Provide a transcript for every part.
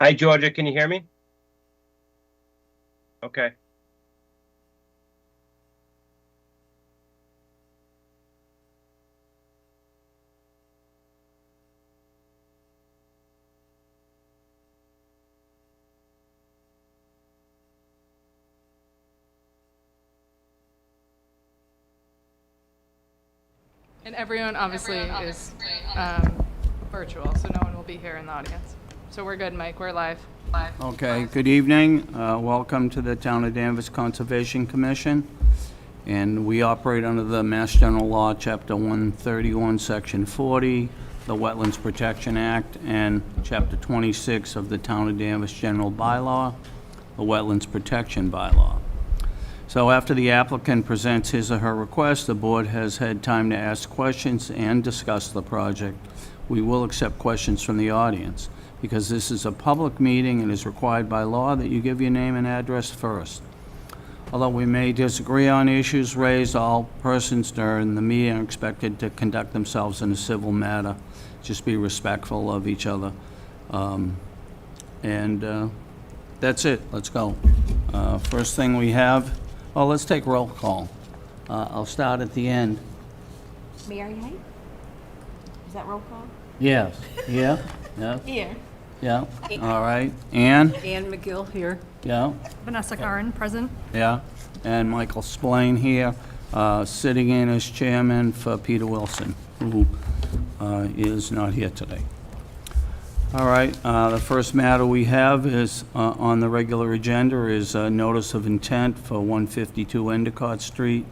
Hi, Georgia. Can you hear me? Okay. And everyone obviously is virtual, so no one will be here in the audience. So we're good, Mike. We're live. Okay, good evening. Welcome to the Town of Danvers Conservation Commission. And we operate under the Mass General Law, Chapter 131, Section 40, the Wetlands Protection Act, and Chapter 26 of the Town of Danvers General Bylaw, the Wetlands Protection Bylaw. So after the applicant presents his or her request, the board has had time to ask questions and discuss the project. We will accept questions from the audience. Because this is a public meeting and is required by law that you give your name and address first. Although we may disagree on issues raised, all persons during the meeting are expected to conduct themselves in a civil manner. Just be respectful of each other. That's it. Let's go. First thing we have, let's take roll call. I'll start at the end. Mary Hay? Is that roll call? Yes. Yeah? Yeah? Here. Yeah? All right. Ann? Ann McGill here. Yeah? Vanessa Curran, present. Yeah, and Michael Splain here, sitting in as chairman for Peter Wilson, who is not here today. All right, the first matter we have is on the regular agenda is a notice of intent for 152 Endicott Street,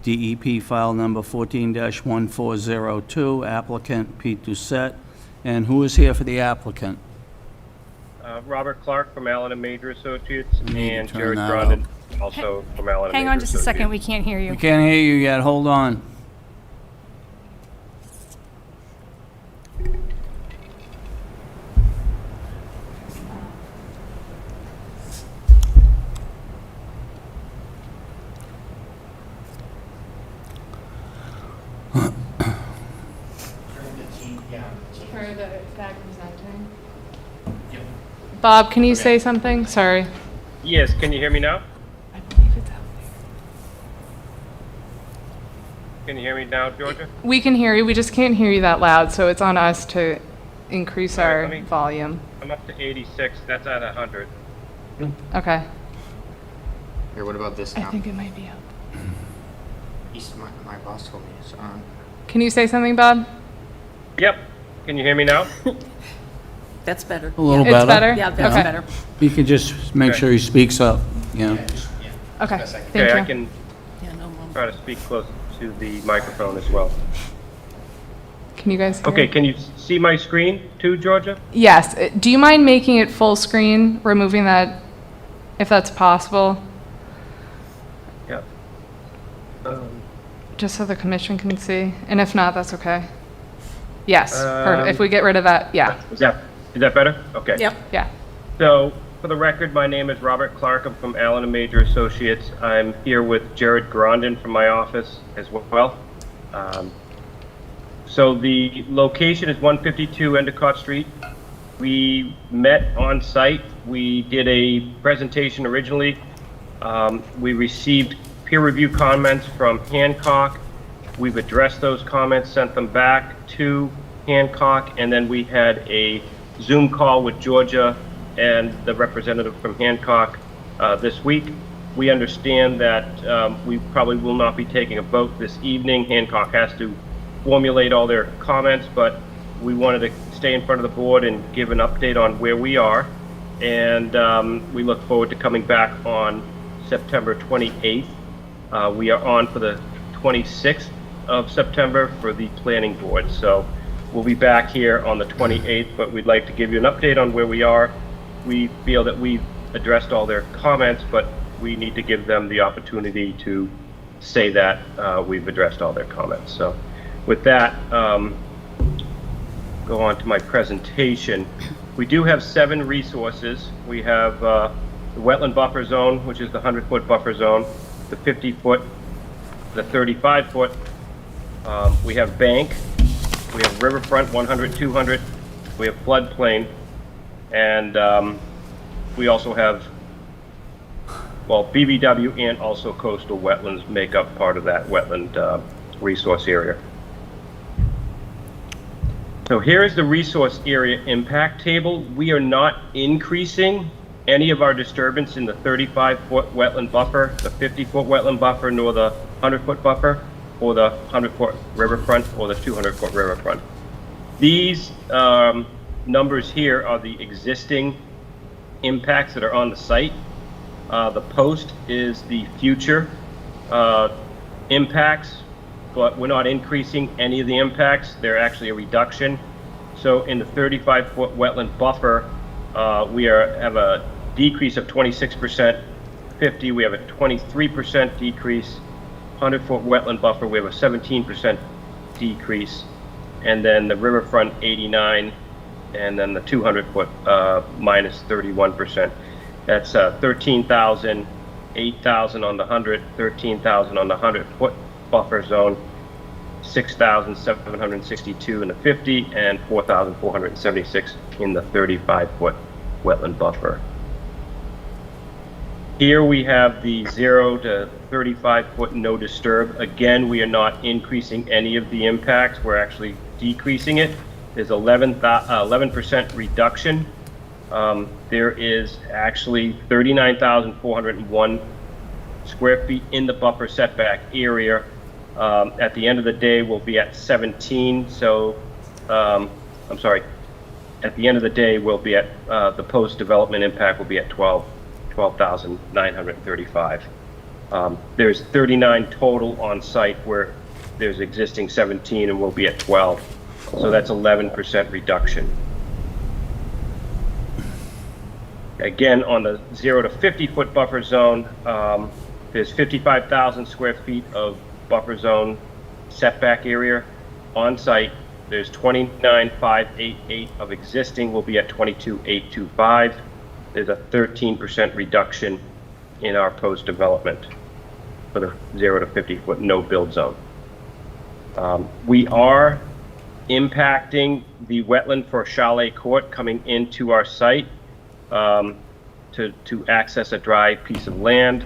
DEP file number 14-1402, applicant Pete Doucet. And who is here for the applicant? Robert Clark from Allen & Major Associates need and to turn Jared that Grondin, also from Allen & Hang Major on just a second, we Associates. can't hear you. We can't hear you yet, hold on. For the guy presenting. Bob, can you say something? Sorry. Yes, can you hear me now? I believe it's out Can you hear me now, Georgia? there. We can hear you. We just can't hear you that loud, so it's on us to increase All right, our let me- volume. I'm up to 86. That's at 100. Okay. Here, what about this I now? think it might be up. My boss told me it's on. Can you say something, Bob? Yep. Can you hear me now? That's better. A little It's better? Yeah, that's Okay. better. You can just make Okay. sure he speaks up, yeah. Okay, best I can. thank Okay, I you. can Yeah, no more. try to speak close to the microphone as well. Can you guys hear? Okay, can you see my screen too, Georgia? Yes. Do you mind making it full screen, removing that, if that's possible? Yep. Just so the commission can see, and if not, that's okay. Yes, perfect. If Um, we get rid of that, yeah, Is that better? Okay. Yep. yeah. So, for the record, my name is Robert Clark. I'm from Allen & Major Associates. I'm here with Jared Grondin from my office as well. So the location is 152 Endicott Street. We met on site. We did a presentation originally. We received peer review comments from Hancock. We've addressed those comments, sent them back to Hancock, and then we had a Zoom call with Georgia and the representative from Hancock this week. We understand that we probably will not be taking a vote this evening. Hancock has to formulate all their comments, but we wanted to stay in front of the board and give an update on where we are. And we look forward to coming back on September 28th. We are on for the 26th of September for the planning board. So we'll be back here on the 28th, but we'd like to give you an update on where we are. We feel that we've addressed all their comments, but we need to give them the opportunity to say that we've addressed all their comments. So with that, go on to my presentation. We do have 7 resources. We have the wetland buffer zone, which is the 100-foot buffer zone, the 50-foot, the 35-foot. We have bank, we have riverfront 100, 200, we have floodplain, And we also have, well, BBW and also coastal wetlands make up part of that wetland resource area. So here is the resource area impact table. We are not increasing any of our disturbance in the 35-foot wetland buffer, the 50-foot wetland buffer, nor the 100-foot buffer, or the 100-foot riverfront, or the 200-foot riverfront. These numbers here are the existing impacts that are on the site. The post is the future impacts, but we're not increasing any of the impacts. They're actually a reduction. So in the 35-foot wetland buffer, we have a decrease of 26%. 50, we have a 23% decrease. 100-foot wetland buffer, we have a 17% decrease. And then the riverfront, 89, and then the 200-foot minus 31%. That's 13,000, 8,000 on the 100, 13,000 on the 100-foot buffer zone, 6,762 in the 50, and 4,476 in the 35-foot wetland buffer. Here we have the 0 to 35-foot no disturb. Again, we are not increasing any of the impacts. We're actually decreasing it. There's 11% reduction. There is actually 39,401 square feet in the buffer setback area. At the end of the day, we'll be at 17. So, I'm sorry. At the end of the day, we'll be at the post-development impact will be at 12,935. There's 39 total on site where there's existing 17 and we'll be at 12. So that's 11% reduction. Again, on the 0 to 50-foot buffer zone, there's 55,000 square feet of buffer zone setback area on site. There's 29,588 of existing, will be at 22,825. There's a 13% reduction in our post-development for the 0 to 50-foot no-build zone. We are impacting the wetland for Chalet Court coming into our site to access a dry piece of land.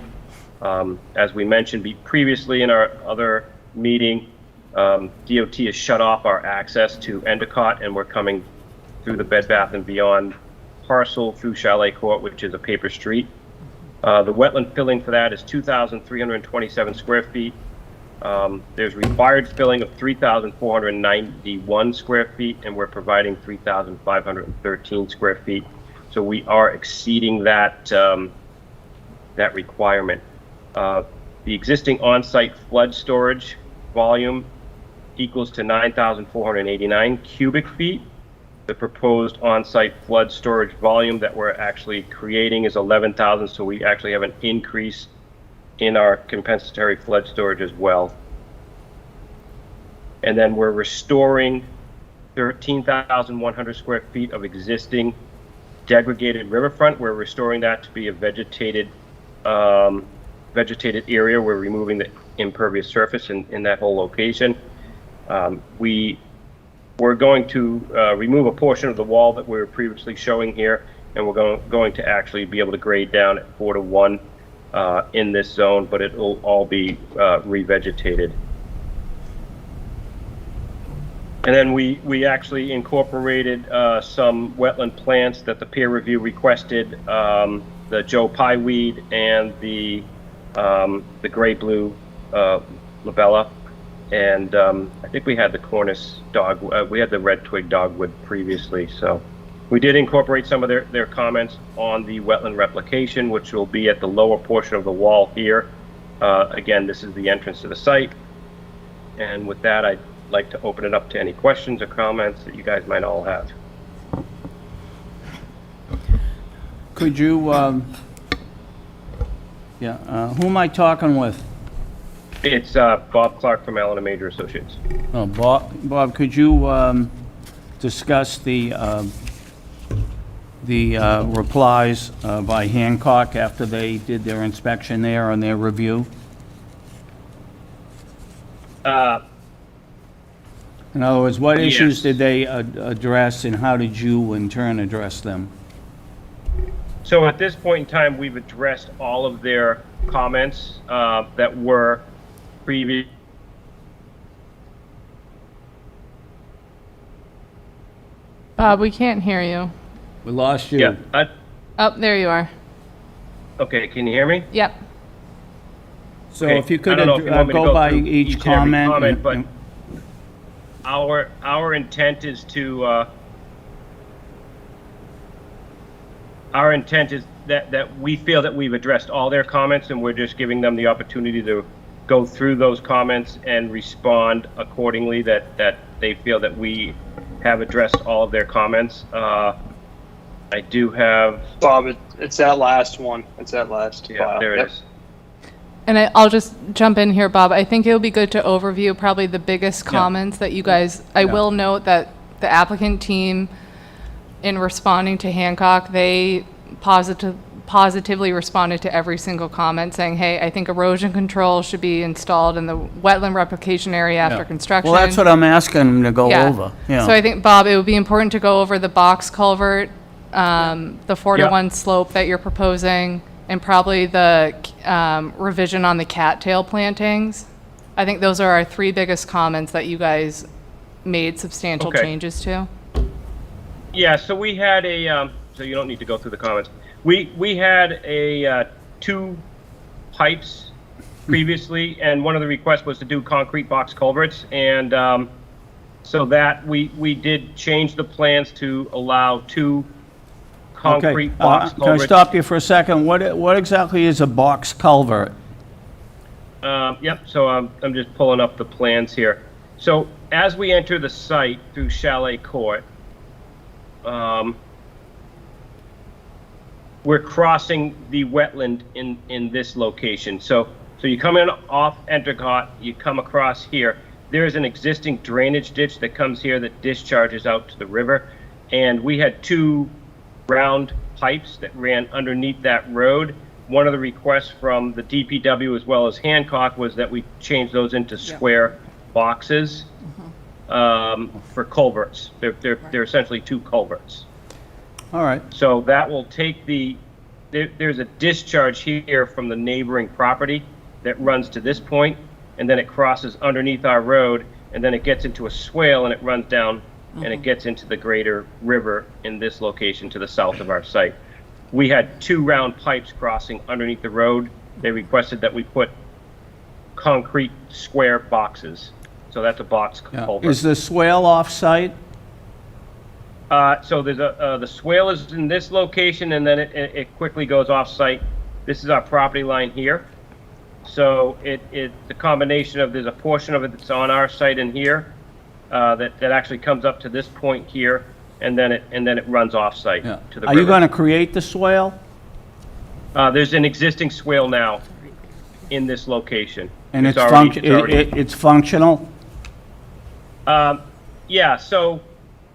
As we mentioned previously in our other meeting, DOT has shut off our access to Endicott, and we're coming through the Bed Bath & Beyond parcel through Chalet Court, which is a paper street. The wetland filling for that is 2,327 square feet. There's required filling of 3,491 square feet, and we're providing 3,513 square feet. So we are exceeding that that requirement. The existing on-site flood storage volume equals to 9,489 cubic feet. The proposed on-site flood storage volume that we're actually creating is 11,000, so we actually have an increase in our compensatory flood storage as well. And then we're restoring 13,100 square feet of existing degraded riverfront. We're restoring that to be a vegetated area. We're removing the impervious surface in that whole location. We're going to remove a portion of the wall that we were previously showing here, and we're going to actually be able to grade down at 4 to 1 in this zone, but it will all be revegetated. And then we actually incorporated some wetland plants that the peer review requested, the Joe Pye weed and the gray-blue labella. And I think we had the Cornus we had the red twig dogwood previously. So we did incorporate some of their comments on the wetland replication, which will be at the lower portion of the wall here. Again, this is the entrance to the site. And with that, I'd like to open it up to any questions or comments that you guys might all have. Could you, who am I talking with? It's Bob Clark from Allen & Major Associates. Oh, Bob, could you discuss the replies by Hancock after they did their inspection there and their review? In other words, what issues did they address, and how did you in turn address them? So at this point in time, we've addressed all of their comments that were previous. Bob, we can't hear you. We lost you. Yeah. Oh, there you are. Okay, can you hear me? Yep. So Okay, if you I could don't know if you want me to go by through each and every comment. but our intent is to that we feel that we've addressed all their comments, and we're just giving them the opportunity to go through those comments and respond accordingly, that they feel that we have addressed all of their comments. I do have, Bob, it's that last one. It's that last yeah, file. there it Yep. is. And I'll just jump in here, Bob. I think it would be good to overview probably the biggest comments that you guys, I will note that the applicant team, in responding to Hancock, they positively responded to every single comment, saying, hey, I think erosion control should be installed in the wetland replication area after Yeah. construction. Well, that's what I'm asking them to go Yeah. over. Yeah. So I think, Bob, it would be important to go over the box culvert, the 4-to-1 slope that you're proposing, and probably the revision on the cattail plantings. I think those are our three biggest comments that you guys made substantial Okay. changes to. Yeah, so we had a, so you don't need to go through the comments. We had a 2 pipes previously, and one of the requests was to do concrete box culverts, and so that we did change the plans to allow 2 Okay. concrete box Can I culverts. stop you for a second? What exactly is a box culvert? Yep, so I'm just pulling up the plans here. So as we enter the site through Chalet Court, we're crossing the wetland in this location. So you come in off Endicott, you come across here. There is an existing drainage ditch that comes here that discharges out to the river. And we had 2 round pipes that ran underneath that road. One of the requests from the DPW as well as Hancock was that we change those into square boxes for culverts. They're essentially 2 culverts. All right. So that will take there's a discharge here from the neighboring property that runs to this point, and then it crosses underneath our road, and then it gets into a swale and it runs down and it gets into the greater river in this location to the south of our site. We had 2 round pipes crossing underneath the road. They requested that we put concrete square boxes. So that's a box Yeah. culvert. Is the swale off-site? So there's the swale is in this location, and then it quickly goes off-site. This is our property line here. So the combination of, there's a portion of it that's on our site in here that actually comes up to this point here, and then it runs off-site Yeah. to the Are you river. going to create the swale? There's an existing swale now in this location. And it's already- it's functional? Yeah, so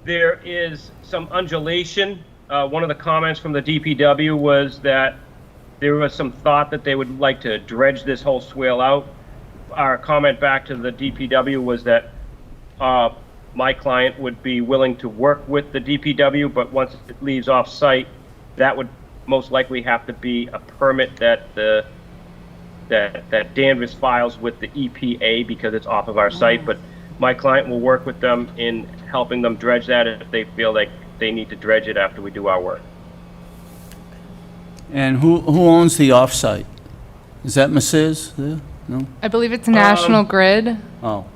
there is some undulation. One of the comments from the DPW was that there was some thought that they would like to dredge this whole swale out. Our comment back to the DPW was that my client would be willing to work with the DPW, but once it leaves off-site, that would most likely have to be a permit that that Danvers files with the EPA because it's off of our site. But my client will work with them in helping them dredge that if they feel like they need to dredge it after we do our work. And who owns the off-site? Is that Mrs. there? No? I believe it's National Grid Oh.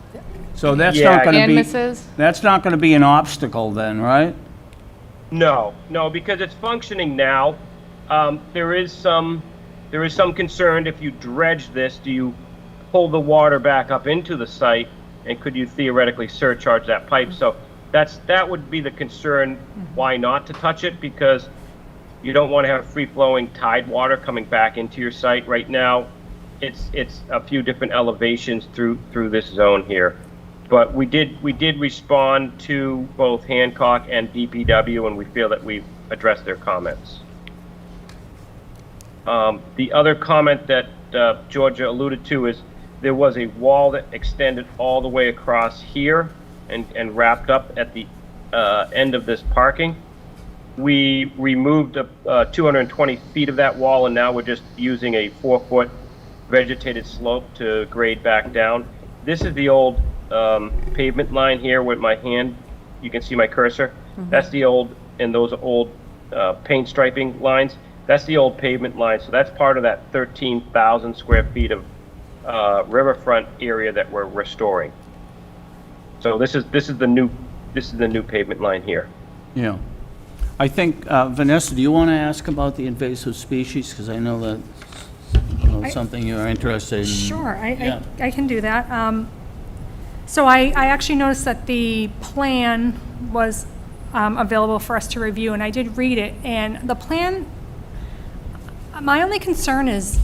So that's Yeah, not going to and be, Mrs. that's not going to be an obstacle then, right? No, because it's functioning now. There is some concern if you dredge this, do you pull the water back up into the site, and could you theoretically surcharge that pipe? So that would be the concern, why not to touch it, because you don't want to have free-flowing tide water coming back into your site. Right now, it's a few different elevations through this zone here. But we did respond to both Hancock and DPW, and we feel that we've addressed their comments. The other comment that Georgia alluded to is there was a wall that extended all the way across here and wrapped up at the end of this parking. We removed 220 feet of that wall, and now we're just using a 4-foot vegetated slope to grade back down. This is the old pavement line here with my hand. You can see my cursor. That's the old, and those are old paint striping lines. That's the old pavement line. So that's part of that 13,000 square feet of riverfront area that we're restoring. So this is the new pavement line here. Yeah. I think, Vanessa, do you want to ask about the invasive species? Because I know that's something you're interested in. Sure, Yeah. I can do that. So I actually noticed that the plan was available for us to review, and I did read it. And the plan, my only concern is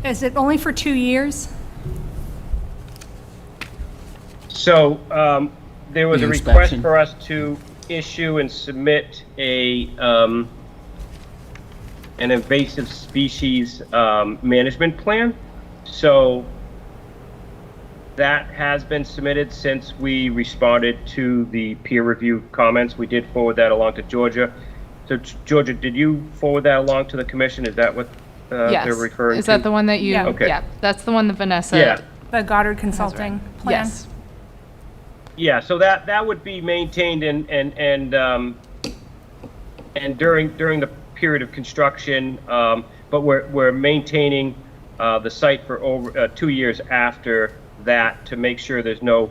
it only for 2 years? So there was The a request inspection. for us to issue and submit an invasive species management plan. So that has been submitted since we responded to the peer review comments. We did forward that along to Georgia. So Georgia, did you forward that along to the commission? Is that what Yes. they're referring to? Is that the one that you? Yeah. Okay. Yeah, that's the one that Vanessa. Yeah. The Goddard Consulting plan? Yes. Yeah, so that would be maintained and during the period of construction, but we're maintaining the site for over 2 years after that to make sure there's no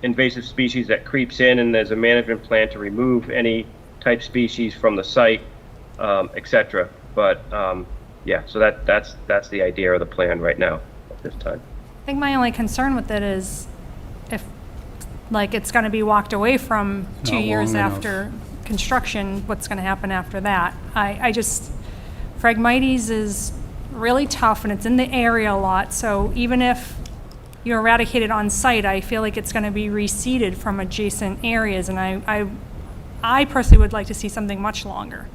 invasive species that creeps in, and there's a management plan to remove any type species from the site, etc. But yeah, so that's the idea of the plan right now at this time. I think my only concern with it is if, like, it's going to be walked away from 2 Not years long enough. after construction, what's going to happen after that? I just, Phragmites is really tough, and it's in the area a lot, so even if you eradicate it on site, I feel like it's going to be reseeded from adjacent areas, and I personally would like to see something much longer.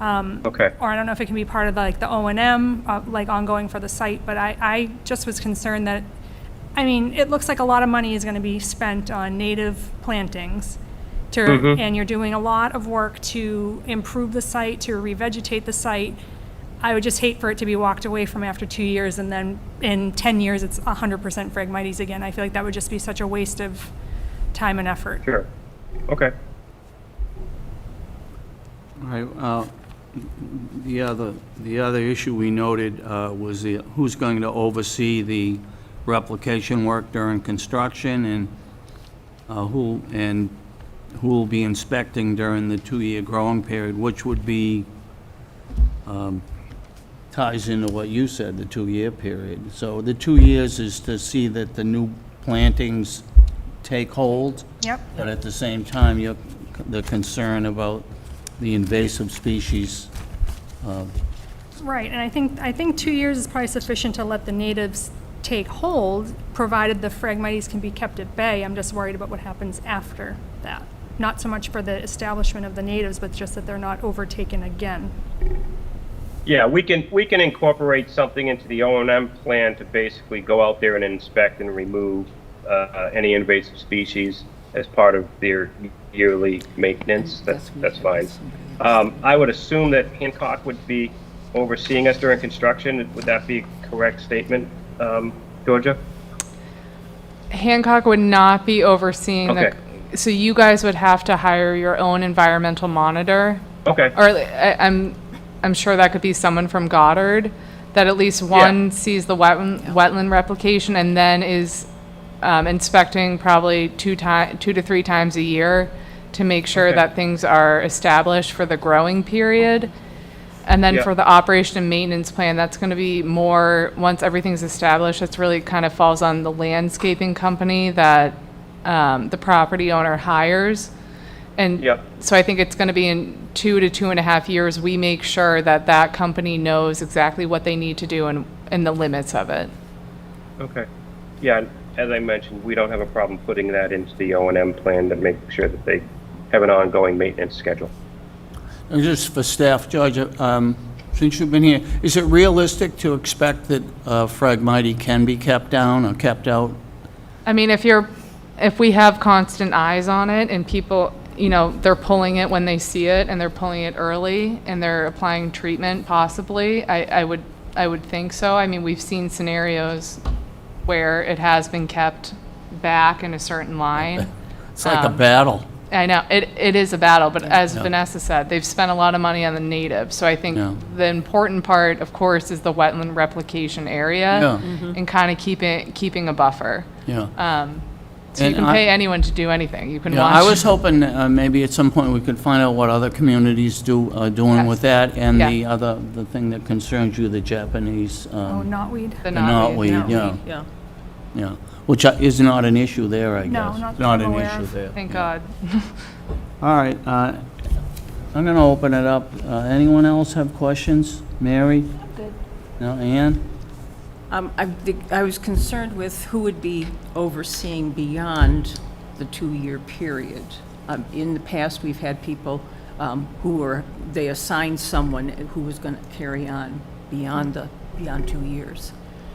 Okay. Or I don't know if it can be part of like the O&M, like ongoing for the site, but I just was concerned that, I mean, it looks like a lot of money is going to be spent on native plantings and you're doing a lot of work to improve the site, to revegetate the site. I would just hate for it to be walked away from after 2 years and then in 10 years it's 100% Phragmites again. I feel like that would just be such a waste of time and effort. Sure. Okay. All right, the other issue we noted was who's going to oversee the replication work during construction, and who will be inspecting during the 2-year growing period, which would be ties into what you said, the 2-year period. So the 2 years is to see that the new plantings take hold. Yep. But at the same time, the concern about the invasive species. Right, and I think 2 years is probably sufficient to let the natives take hold, provided the Phragmites can be kept at bay. I'm just worried about what happens after that. Not so much for the establishment of the natives, but just that they're not overtaken again. Yeah, we can incorporate something into the O&M plan to basically go out there and inspect and remove any invasive species as part of their yearly maintenance. That's fine. I would assume that Hancock would be overseeing us during construction. Would that be a correct statement, Georgia? Hancock would not be overseeing Okay. so you guys would have to hire your own environmental monitor. Okay. Or I'm sure that could be someone from Goddard, that at least one sees the wetland replication and then is inspecting probably 2 to 3 times a year to make sure that things are established for the growing period. And then for the operation and maintenance plan, that's going to be more, once everything's established, it's really kind of falls on the landscaping company that the property owner hires. And so I think it's going to be in 2 to 2.5 years, we make sure that that company knows exactly what they need to do and the limits of it. Okay. Yeah, as I mentioned, we don't have a problem putting that into the O&M plan to make sure that they have an ongoing maintenance schedule. And just for staff, George, since you've been here, is it realistic to expect that Phragmite can be kept down or kept out? I mean, if we have constant eyes on it and people, you know, they're pulling it when they see it, and they're pulling it early, and they're applying treatment possibly. I would think so. I mean, we've seen scenarios where it has been kept back in a certain line. It's like a battle. I know, it is a battle, but as Yeah. Vanessa said, they've spent a lot of money on the native. So I think Yeah. the important part, of course, is the wetland replication area Yeah. and kind of keeping a buffer. Yeah. So you And can I- pay anyone to do anything. You can Yeah, watch. I was hoping maybe at some point we could find out what other communities doing Yes. with that, and Yeah. the thing that concerns you, the Japanese, Oh, knotweed. the the knotweed. knotweed, yeah, Yeah. yeah, which is not an issue there, I guess. No, not that Not I'm an aware issue of. there. Thank yeah. God. All right, I'm going to open it up. Anyone else have questions? Mary? Good. No, Ann? I was concerned with who would be overseeing beyond the 2-year period. In the past, we've had people they assigned someone who was going to carry on beyond 2 years.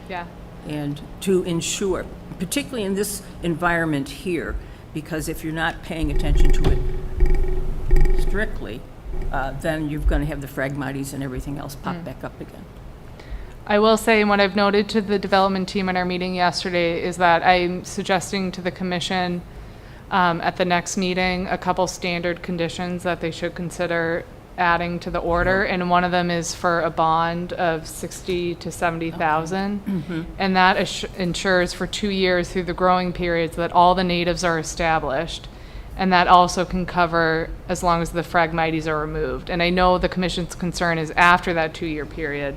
Yeah. And to ensure, particularly in this environment here, because if you're not paying attention to it strictly, then you're going to have the Phragmites and everything else pop back up again. I will say, and what I've noted to the development team in our meeting yesterday is that I'm suggesting to the commission at the next meeting a couple standard conditions that they should consider adding to the order, and one of them is for a bond of 60 to 70,000, and that ensures for 2 years through the growing periods that all the natives are established, and that also can cover as long as the Phragmites are removed. And I know the commission's concern is after that 2-year period.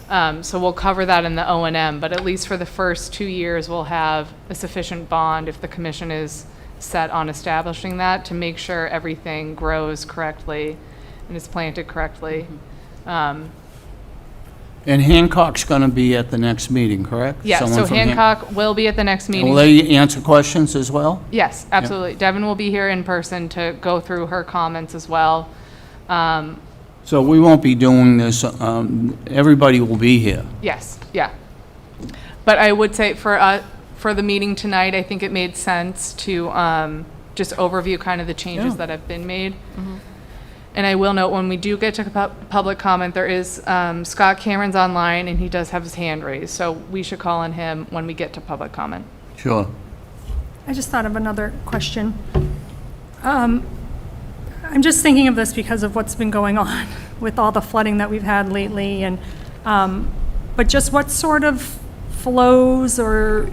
So we'll cover that in the O&M, but at least for the first 2 years, we'll have a sufficient bond if the commission is set on establishing that to make sure everything grows correctly and is planted correctly. And Hancock's going to be at the next meeting, correct? Yeah, Someone so from Hancock will be at the next meeting. Will they answer questions as well? Yes, absolutely. Devin will be here in person to go through her comments as well. So we won't be doing this, everybody will be here. Yes, yeah. But I would say for the meeting tonight, I think it made sense to just overview kind of the changes Yeah. that have been made. And I will note, when we do get to public comment, there is, Scott Cameron's online, and he does have his hand raised, so we should call on him when we get to public comment. Sure. I just thought of another question. I'm just thinking of this because of what's been going on with all the flooding that we've had lately, and, but just what sort of flows or,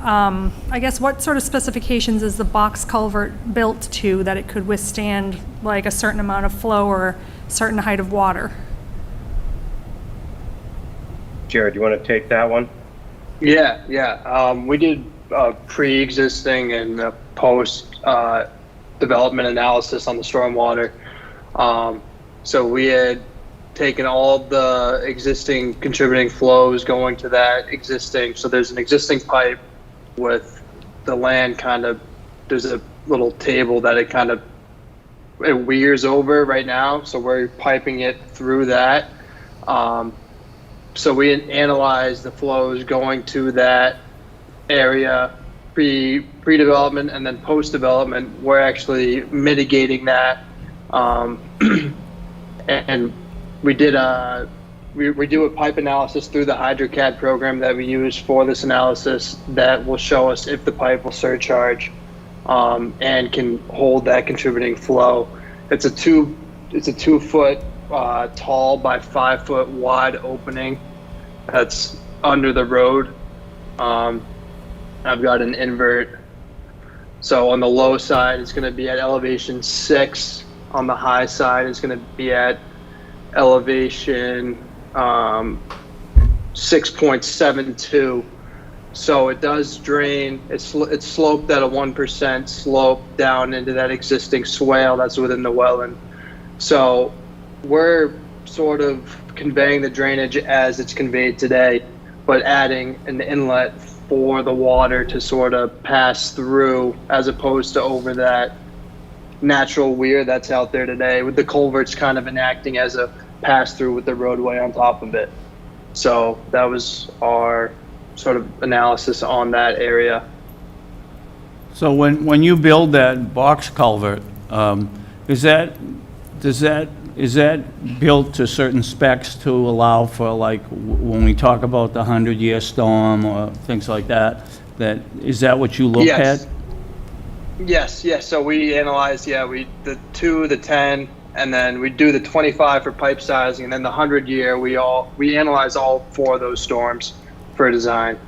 I guess, what sort of specifications is the box culvert built to that it could withstand like a certain amount of flow or a certain height of water? Jared, you want to take that one? Yeah. We did pre-existing and post development analysis on the stormwater. So we had taken all the existing contributing flows going to that existing. So there's an existing pipe with the land there's a little table that it weirs over right now. So we're piping it through that. So we analyzed the flows going to that area pre-development, and then post-development, we're actually mitigating that. And we did we do a pipe analysis through the HydroCAD program that we use for this analysis that will show us if the pipe will surcharge and can hold that contributing flow. It's a 2 foot tall by 5 foot wide opening that's under the road. I've got an invert. So on the low side, it's going to be at elevation 6. On the high side, it's going to be at elevation 6.72. So it does drain. It's sloped at a 1% slope down into that existing swale that's within the wetland. So we're sort of conveying the drainage as it's conveyed today, but adding an inlet for the water to sort of pass through, as opposed to over that natural weir that's out there today, with the culverts kind of enacting as a pass through with the roadway on top of it. So that was our sort of analysis on that area. So when you build that box culvert, Is that built to certain specs to allow for, like, when we talk about the 100-year storm or things like that, is that what you look Yes. at? Yes. So we analyze, the 2, the 10, and then we do the 25 for pipe sizing, and then the 100-year, we analyze all 4 of those storms for design.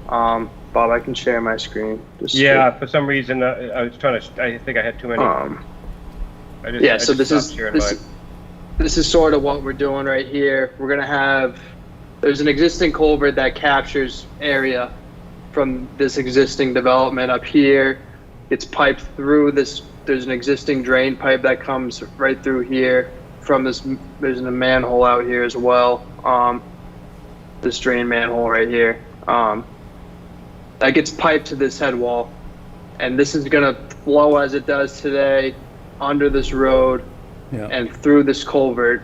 Bob, I can share my screen. Yeah, for some reason, I was trying to, I think I had too many. So this is sort of what we're doing right here. We're gonna have, there's an existing culvert that captures area from this existing development up here. It's piped through this, there's an existing drain pipe that comes right through here from this, there's a manhole out here as well. This drain manhole right here. That gets piped to this head wall. And this is gonna flow as it does today under this road and through this culvert.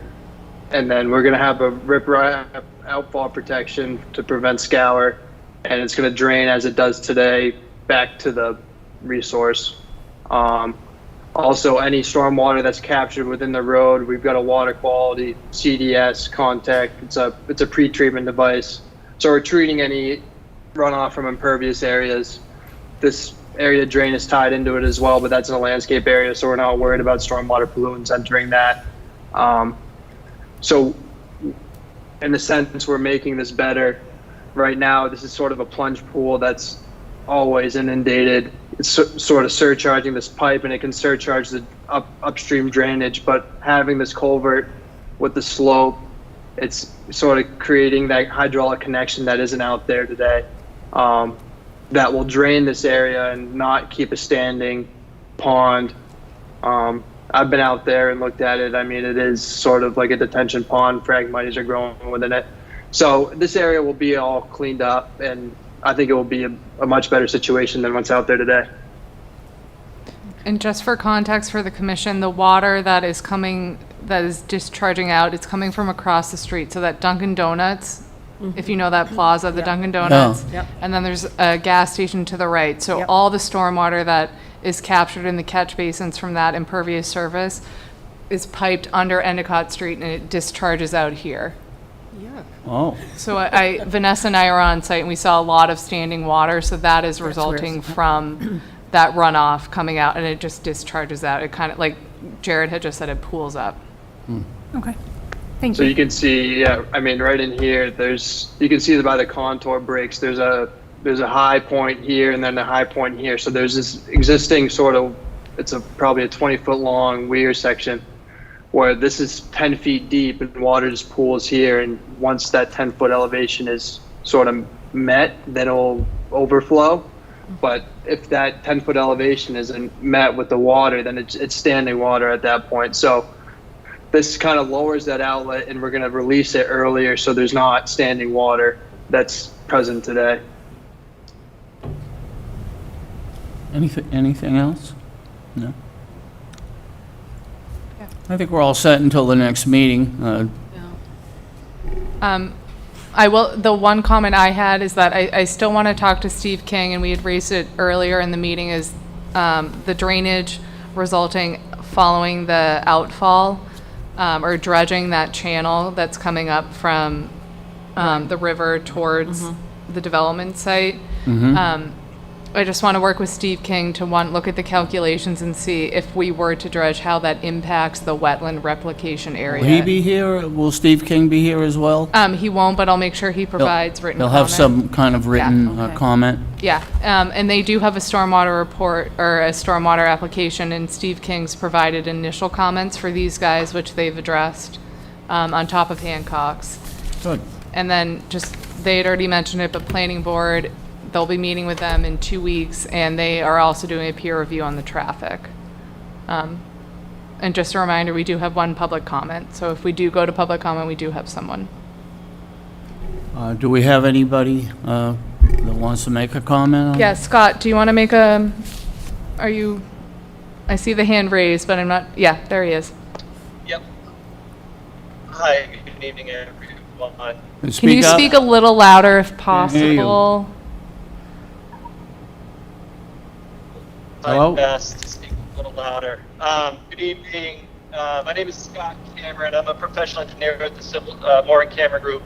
And then we're gonna have a riprap outfall protection to prevent scour. And it's gonna drain as it does today back to the resource. Also, any stormwater that's captured within the road, we've got a water quality CDS contact. It's a pre-treatment device. So we're treating any runoff from impervious areas. This area drain is tied into it as well, but that's in a landscape area, so we're not worried about stormwater pollutants entering that. So in a sense, we're making this better. Right now, this is sort of a plunge pool that's always inundated. It's sort of surcharging this pipe, and it can surcharge the upstream drainage, but having this culvert with the slope, it's sort of creating that hydraulic connection that isn't out there today. That will drain this area and not keep a standing pond. I've been out there and looked at it. I mean, it is sort of like a detention pond. Phragmites are growing within it. So this area will be all cleaned up, and I think it will be a much better situation than what's out there today. And just for context for the commission, the water that is discharging out, it's coming from across the street. So that Dunkin' Donuts, if you know that plaza, the Dunkin' Donuts, Yep. and then there's a gas station to the right. So Yep. all the stormwater that is captured in the catch basins from that impervious surface is piped under Endicott Street, and it discharges out here. Oh, So Vanessa and I are on site, and we saw a lot of standing water, so that is where resulting it's- from that runoff coming out, and it just discharges out. It kind of, like Jared had just said, it pools up. Okay, thank So you. you can see, I mean, right in here, you can see by the contour breaks, there's a high point here and then a high point here. So there's this existing sort of, probably a 20-foot long weir section where this is 10 feet deep and water just pools here. And once that 10-foot elevation is sort of met, then it'll overflow. But if that 10-foot elevation isn't met with the water, then it's standing water at that point. So this kind of lowers that outlet, and we're going to release it earlier so there's not standing water that's present today. anything else? No? I think we're all set until the next meeting. The one comment I had is that I still want to talk to Steve King, and we had raised it earlier in the meeting, is the drainage resulting following the outfall, or dredging that channel that's coming up from the river towards the development site. I just want to work with Steve King to look at the calculations and see if we were to dredge, how that impacts the wetland replication area. Will he be here? Will Steve King be here as well? He won't, but I'll make sure he provides written He'll comment. have some kind of written okay. comment? Yeah, and they do have a stormwater report, or a stormwater application, and Steve King's provided initial comments for these guys, which they've addressed, on top of Hancock's. Good. And then they had already mentioned it, but planning board, they'll be meeting with them in 2 weeks, and they are also doing a peer review on the traffic. And just a reminder, we do have one public comment, so if we do go to public comment, we do have someone. Do we have anybody that wants to make a comment on? Yeah, Scott, do you want to make I see the hand raised, but I'm not, yeah, there he is. Yep. Hi, good evening, everyone. Can you up. speak a little louder if hear you. possible? Hello? My best to speak a little louder. Good evening. My name is Scott Cameron. I'm a professional engineer at the Civil Moore & Cameron Group,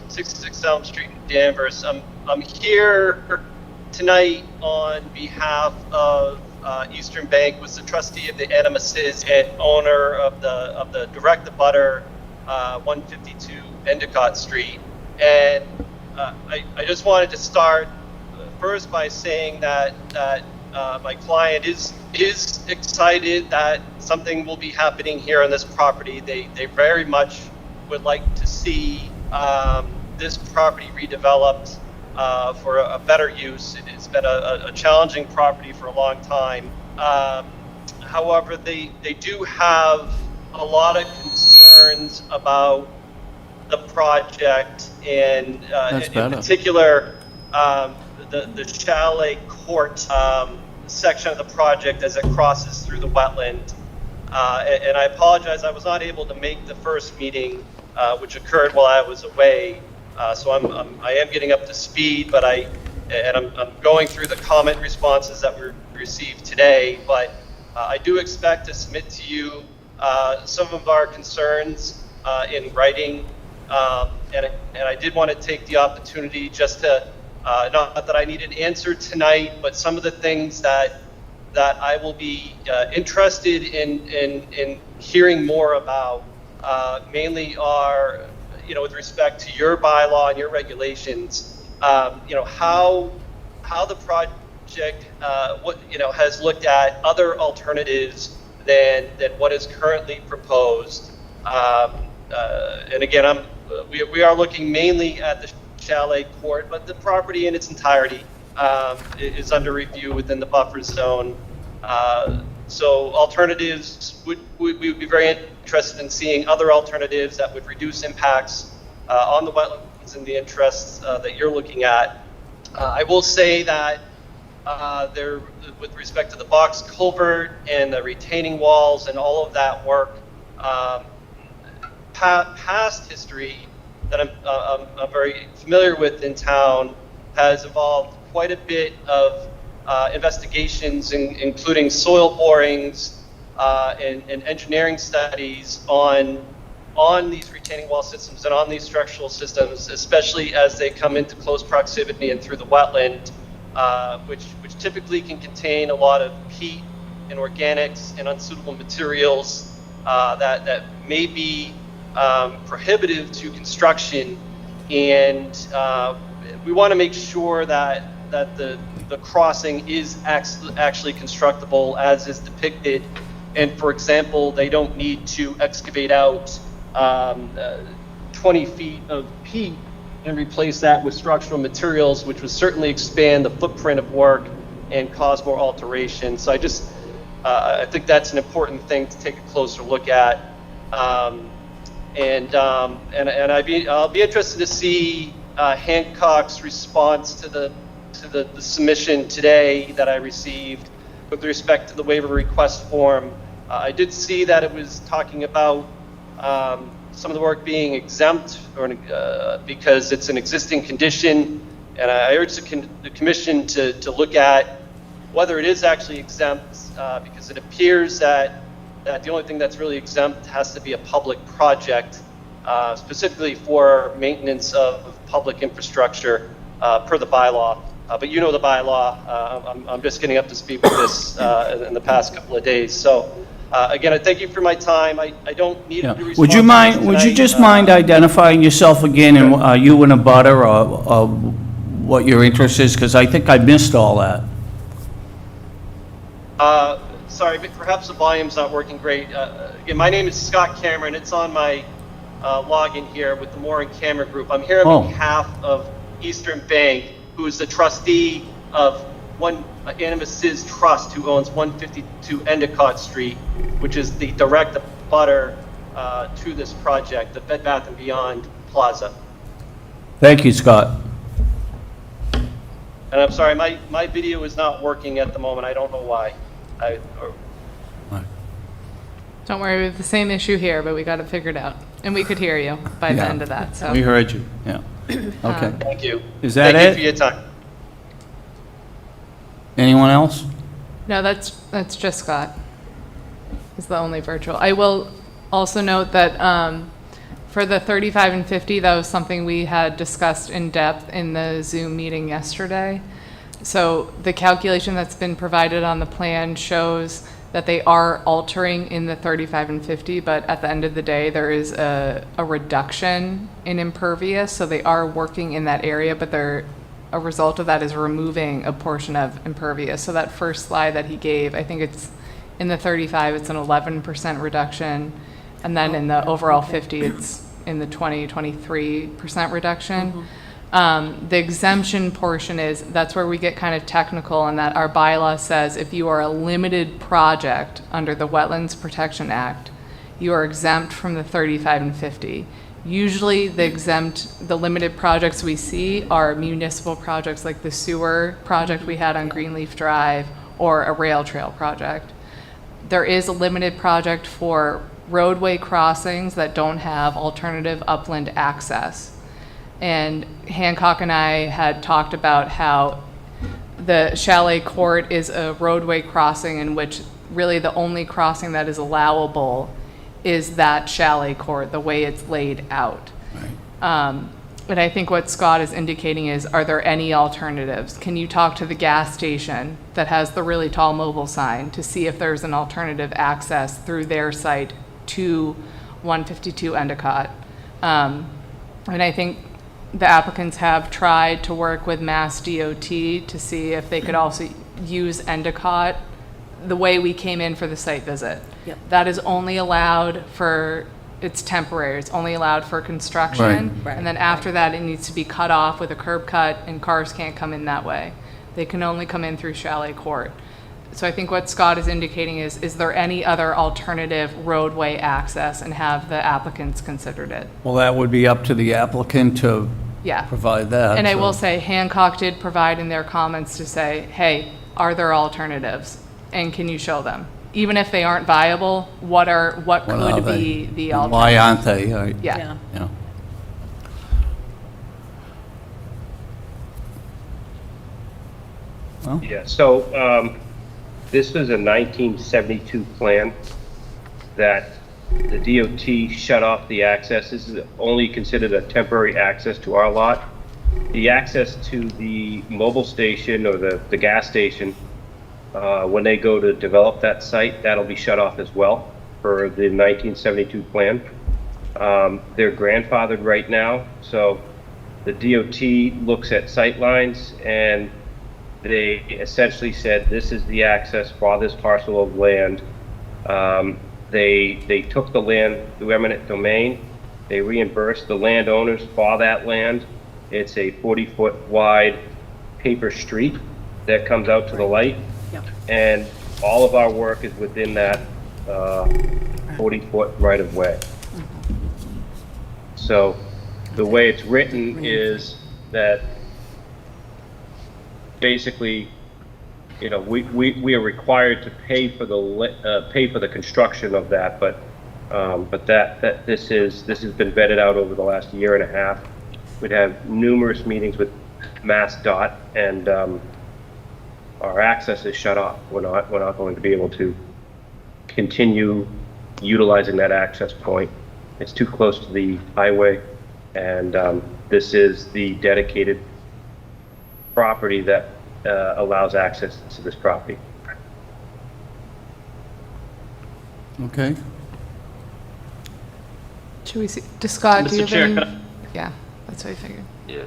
66 Elm Street in Danvers. I'm here tonight on behalf of Eastern Bank, was the trustee of the Animases and owner of the direct abutter 152 Endicott Street. And I just wanted to start first by saying that my client is excited that something will be happening here on this property. They very much would like to see this property redeveloped for a better use. It's been a challenging property for a long time. However, they do have a lot of concerns about the project and in particular the chalet court section of the project as it crosses through the wetland. And I apologize, I was not able to make the first meeting, which occurred while I was away. So I am getting up to speed, but I'm going through the comment responses that we received today. But I do expect to submit to you some of our concerns in writing. And I did want to take the opportunity just to, not that I need an answer tonight, but some of the things that I will be interested in hearing more about, mainly are, with respect to your bylaw and your regulations, how the project, has looked at other alternatives than what is currently proposed. And again, we are looking mainly at the chalet court, but the property in its entirety is under review within the buffer zone. So alternatives, we would be very interested in seeing other alternatives that would reduce impacts on the wetlands and the interests that you're looking at. I will say that with respect to the box culvert and the retaining walls and all of that work, past history that I'm very familiar with in town has involved quite a bit of investigations, including soil borings and engineering studies on these retaining wall systems and on these structural systems, especially as they come into close proximity and through the wetland, which typically can contain a lot of peat and organics and unsuitable materials that may be prohibitive to construction. And we want to make sure that the crossing is actually constructible as is depicted. And for example, they don't need to excavate out 20 feet of peat and replace that with structural materials, which would certainly expand the footprint of work and cause more alteration. So I think that's an important thing to take a closer look at. And I'll be interested to see Hancock's response to the submission today that I received with respect to the waiver request form. I did see that it was talking about some of the work being exempt because it's an existing condition, and I urge the commission to look at whether it is actually exempt, because it appears that the only thing that's really exempt has to be a public project, specifically for maintenance of public infrastructure per the bylaw. But the bylaw. I'm just getting up to speed with this in the past couple of days. So again, I thank you for my time. I don't need to respond. Would you just mind identifying yourself again and you and a butter or what your interest is? Because I think I missed all that. Sorry, but perhaps the volume's not working great. Again, my name is Scott Cameron. It's on my login here with the Moore & Cameron Group. I'm here on behalf of Eastern Bank, who is the trustee of Animases Trust, who owns 152 Endicott Street, which is the direct abutter to this project, the Bed Bath & Beyond Plaza. Thank you, Scott. And I'm sorry, my video is not working at the moment. I don't know why. Don't worry, we have the same issue here, but we got it figured out. And we could hear you by the end of that, so. We heard you, yeah. Okay. Thank you. Is that Thank you it? for your time. Anyone else? No, that's just Scott. Is the only virtual. I will also note that for the 35 and 50, that was something we had discussed in depth in the Zoom meeting yesterday. So the calculation that's been provided on the plan shows that they are altering in the 35 and 50, but at the end of the day, there is a reduction in impervious, so they are working in that area, but a result of that is removing a portion of impervious. So that first slide that he gave, I think it's in the 35, it's an 11% reduction, and then in the overall 50, it's in the 23% reduction. The exemption portion that's where we get kind of technical, and that our bylaw says if you are a limited project under the Wetlands Protection Act, you are exempt from the 35 and 50. Usually the limited projects we see are municipal projects like the sewer project we had on Greenleaf Drive or a rail trail project. There is a limited project for roadway crossings that don't have alternative upland access. And Hancock and I had talked about how the Chalet Court is a roadway crossing in which really the only crossing that is allowable is that Chalet Court, the way it's laid out. Right. But I think what Scott is indicating is, are there any alternatives? Can you talk to the gas station that has the really tall mobile sign to see if there's an alternative access through their site to 152 Endicott? And I think the applicants have tried to work with Mass DOT to see if they could also use Endicott the way we came in for the site visit. Yep. That is only allowed for, it's temporary, it's only allowed for construction. Right. And then after that, it needs to be cut off with a curb cut, and cars can't come in that way. They can only come in through Chalet Court. So I think what Scott is indicating is there any other alternative roadway access, and have the applicants considered it? Well, that would be up to the applicant to Yeah. provide that. And I so- will say Hancock did provide in their comments to say, hey, are there alternatives? And can you show them? Even if they aren't viable, what What are could they? be the And alternatives? why aren't they? Yeah. Yeah. Well, Yeah, so this was a 1972 plan that the DOT shut off the access. This is only considered a temporary access to our lot. The access to the mobile station or the gas station, when they go to develop that site, that'll be shut off as well for the 1972 plan. They're grandfathered right now, so the DOT looks at sight lines, and they essentially said this is the access for this parcel of land. They took the land through eminent domain. They reimbursed the landowners for that land. It's a 40-foot wide paper street that comes out to the light. Yep. And all of our work is within that 40-foot right-of-way. So the way it's written is that basically, you know, we are required to pay for the construction of that, but that this has been vetted out over the last year and a half. We'd have numerous meetings with Mass DOT, and our access is shut off. We're not going to be able to continue utilizing that access point. It's too close to the highway, and this is the dedicated property that allows access to this property. okay. Should we see, Scott, do you Mr. have Chair, any? can I- Yeah, that's what I figured. Yeah,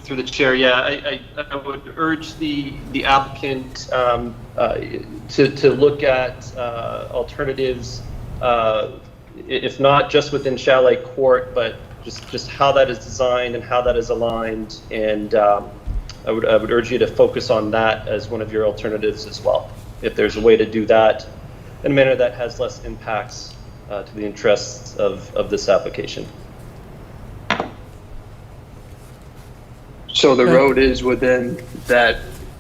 through the chair, yeah, I would urge the applicant to look at alternatives, if not just within Chalet Court, but just how that is designed and how that is aligned. And I would urge you to focus on that as one of your alternatives as well. If there's a way to do that in a manner that has less impacts to the interests of this application. So the road is within that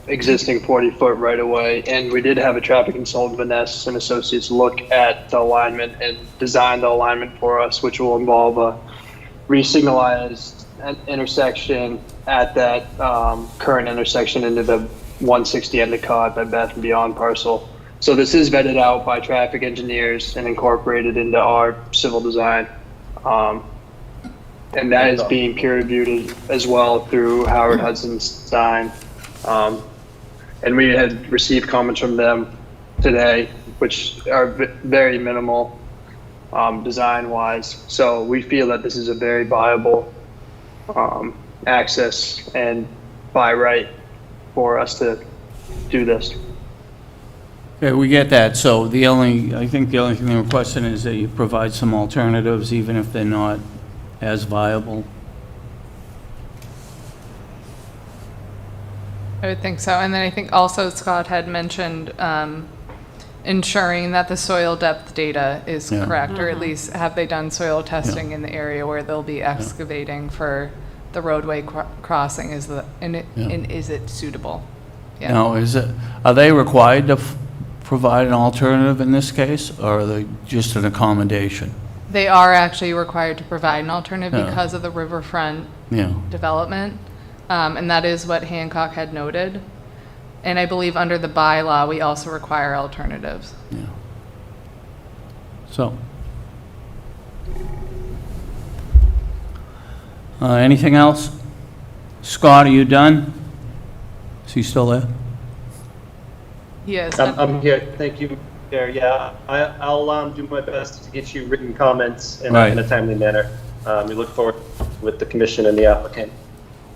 existing 40-foot right-of-way, and we did have a traffic consultant, Vanessa and Associates, look at the alignment and design the alignment for us, which will involve a re-signalized intersection at that current intersection into the 160 Endicott by Beth and Beyond parcel. So this is vetted out by traffic engineers and incorporated into our civil design. And that is being peer reviewed as well through Howard Hudson's design. And we had received comments from them today, which are very minimal design wise. So we feel that this is a very viable access and by right for us to do this. Okay, we get that. So I think the only thing they're requesting is that you provide some alternatives, even if they're not as viable. I would think so. And then I think also Scott had mentioned ensuring that the soil depth data is Yeah. correct, or at least have they done soil testing in the area where they'll be excavating for the roadway crossing? And is it suitable? Yeah. Now, are they required to provide an alternative in this case, or are they just an accommodation? They are actually required to provide an alternative Yeah. because of the riverfront Yeah. development, and that is what Hancock had noted. And I believe under the bylaw, we also require alternatives. Yeah. So. Anything else? Scott, are you done? Is he still there? Yes. I'm here. Thank you, Chair. Yeah, I'll do my best to get you written comments in Right. in a timely manner. We look forward with the commission and the applicant.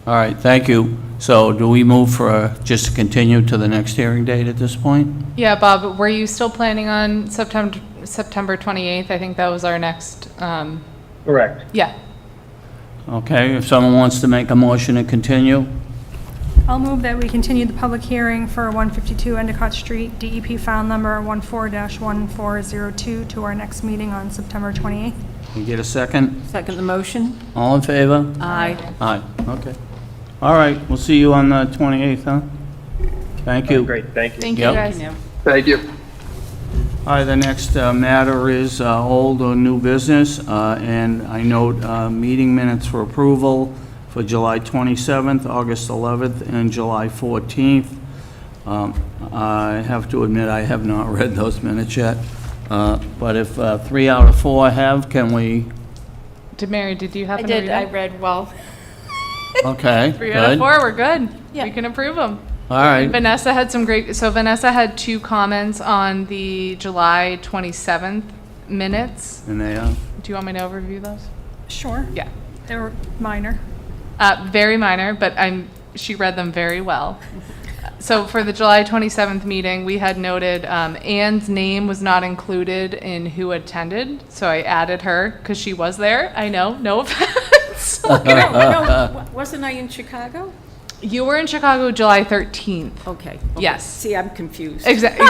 All right, thank you. So do we move for just to continue to the next hearing date at this point? Yeah, Bob, were you still planning on September 28th? I think that was our next, Correct. yeah. Okay, if someone wants to make a motion to continue, I'll move that we continue the public hearing for 152 Endicott Street, DEP file number 14-1402 to our next meeting on September 28th. you get a second? Second the motion? All in favor? Aye. Aye, okay. All right, we'll see you on the 28th, huh? Thank you. Great, thank you. Thank you, Yep. guys. Thank you. All right, the next matter is old or new business, and I note meeting minutes for approval for July 27th, August 11th, and July 14th. I have to admit, I have not read those minutes yet, but if 3 out of 4 have, can we? Mary, did you I happen to read did, I it? read well. Okay, 3 out of good. 4, we're good. Yeah. We can approve them. All right, Vanessa had Vanessa had 2 comments on the July 27th minutes. and they Do you want me to overview those? Sure. Yeah. They were minor. Very minor, but she read them very well. So for the July 27th meeting, we had noted Anne's name was not included in who attended, so I added her because she was there. I know, no offense. No, wasn't I in Chicago? You were in Chicago July 13th. Okay. Yes. See, I'm confused. Well, Exactly.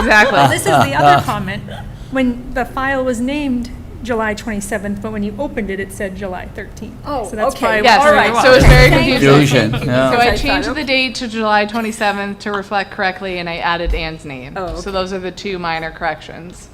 this is the other comment. When the file was named July 27th, but when you opened it, it said July 13th. Oh, So that's okay. probably Yes, All right. so it's very Okay. confusing. Confusion, So yeah. I I changed thought, the date to July 27th to reflect correctly, and I added Anne's name. Oh, So okay. those are the 2 minor corrections.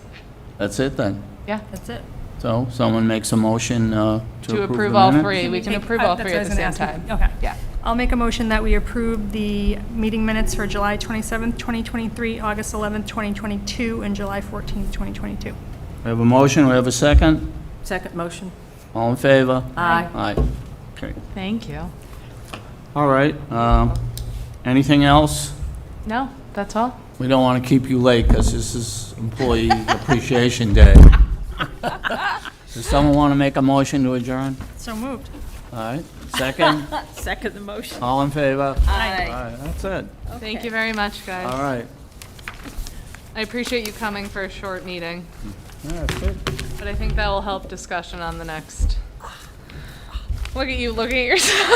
That's it then. Yeah, That's it. So someone makes a motion to approve the all minutes? 3. We can Take- approve all that's 3 what at I the was same gonna ask time. you. Okay. Yeah. I'll make a motion that we approve the meeting minutes for July 27th, 2023, August 11th, 2022, and July 14th, 2022. We have a motion, we have a second? Second motion? All in favor? Aye. Aye. Okay. Thank you. All right, anything else? No, that's all. We don't want to keep you late because this is Employee Appreciation Day. Does someone want to make a motion to adjourn? So moved. All right, second? Second the motion? All in favor? Aye. All right, that's it. Thank you very much, guys. All right. I appreciate you coming for a short meeting, Yeah, that's it. but I think that will help discussion on the next. Look at you looking at yourself.